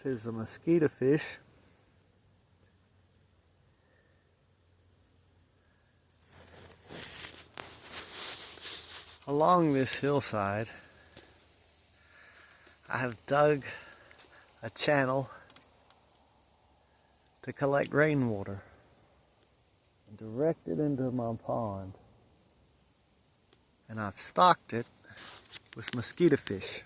is a mosquito fish. Along this hillside, I have dug a channel to collect rainwater and direct it into my pond. And I've stocked it with mosquito fish.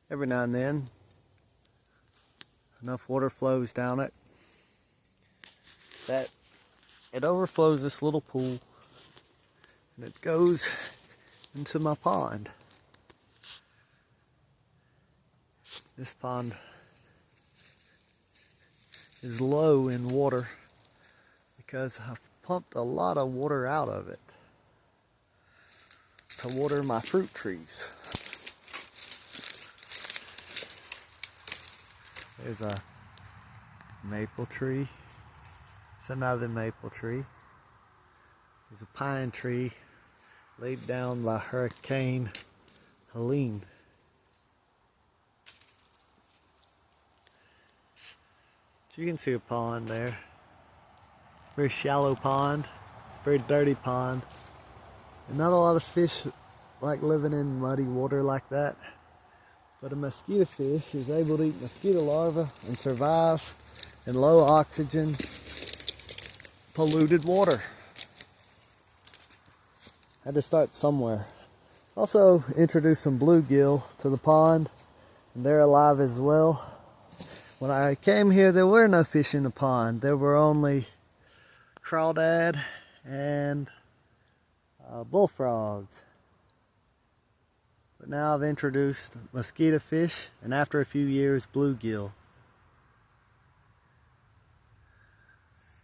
Every now and then, enough water flows down it that it overflows this little pool and it goes into my pond. This pond is low in water because I've pumped a lot of water out of it to water my fruit trees. There's a maple tree. It's another maple tree. There's a pine tree laid down by Hurricane Helene. You can see a pond there. Very shallow pond, very dirty pond. And not a lot of fish like living in muddy water like that. But a mosquito fish is able to eat mosquito larvae and survive in low oxygen, polluted water. Had to start somewhere. Also introduced some bluegill to the pond, and they're alive as well. When I came here, there were no fish in the pond. There were only crawdad and bullfrogs. But now I've introduced mosquito fish, and after a few years, bluegill.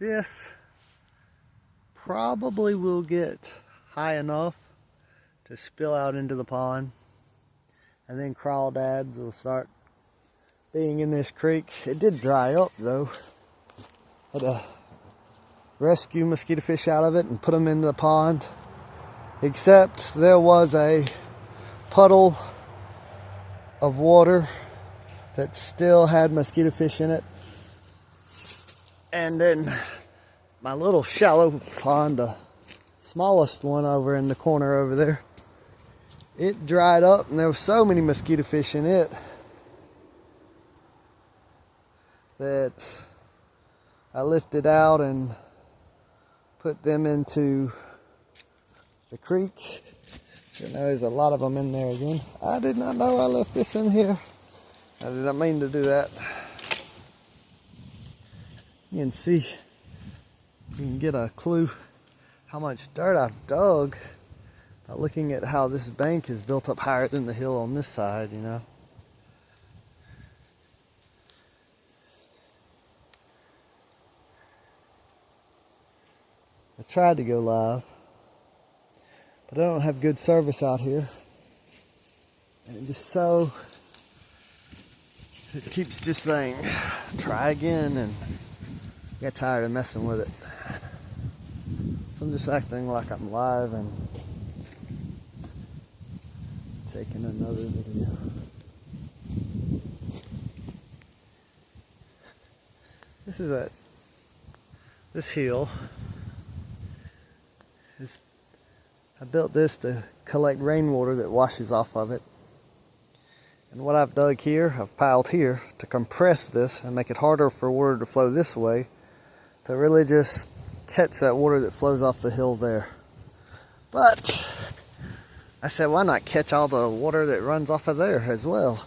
This probably will get high enough to spill out into the pond, and then crawdads will start being in this creek. It did dry up though. Had to rescue mosquito fish out of it and put them in the pond, except there was a puddle of water that still had mosquito fish in it. And then my little shallow pond, the smallest one over in the corner over there, it dried up and there were so many mosquito fish in it that I lifted out and put them into the creek. So now there's a lot of them in there again. I did not know I left this in here. I did not mean to do that. You can see, you can get a clue how much dirt I've dug by looking at how this bank is built up higher than the hill on this side, you know. I tried to go live, but I don't have good service out here. And it keeps just saying, try again, and I got tired of messing with it. So I'm just acting like I'm live and taking another video. This hill. I built this to collect rainwater that washes off of it. And what I've dug here, I've piled here to compress this and make it harder for water to flow this way, to really just catch that water that flows off the hill there. But I said, why not catch all the water that runs off of there as well?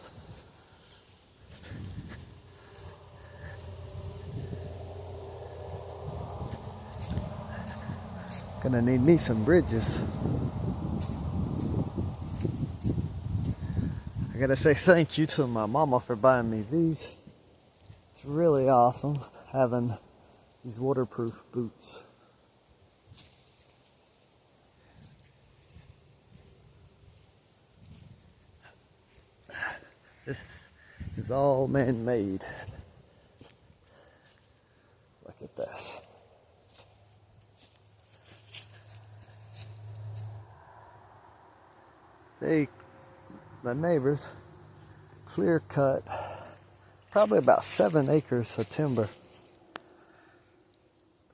Gonna need me some bridges. I gotta say thank you to my mama for buying me these. It's really awesome having these waterproof boots. This is all man-made. Look at this. They the neighbors clear cut probably about 7 acres of timber.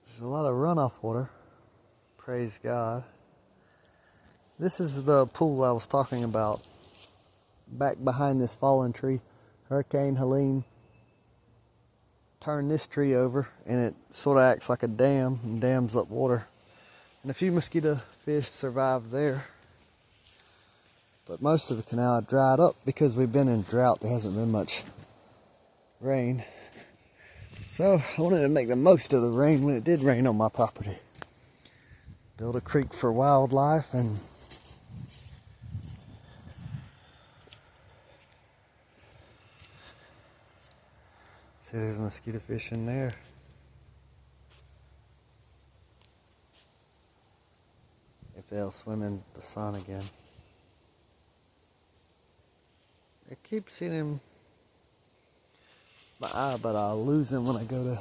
There's a lot of runoff water. Praise God. This is the pool I was talking about. Back behind this fallen tree, Hurricane Helene turned this tree over, and it sort of acts like a dam and dams up water. And a few mosquito fish survived there. But most of the canal dried up because we've been in drought. There hasn't been much rain. So I wanted to make the most of the rain when it did rain on my property. Build a creek for wildlife and see, there's mosquito fish in there. If they'll swim in the sun again. I keep seeing him in my eye, but I'll lose him when I go to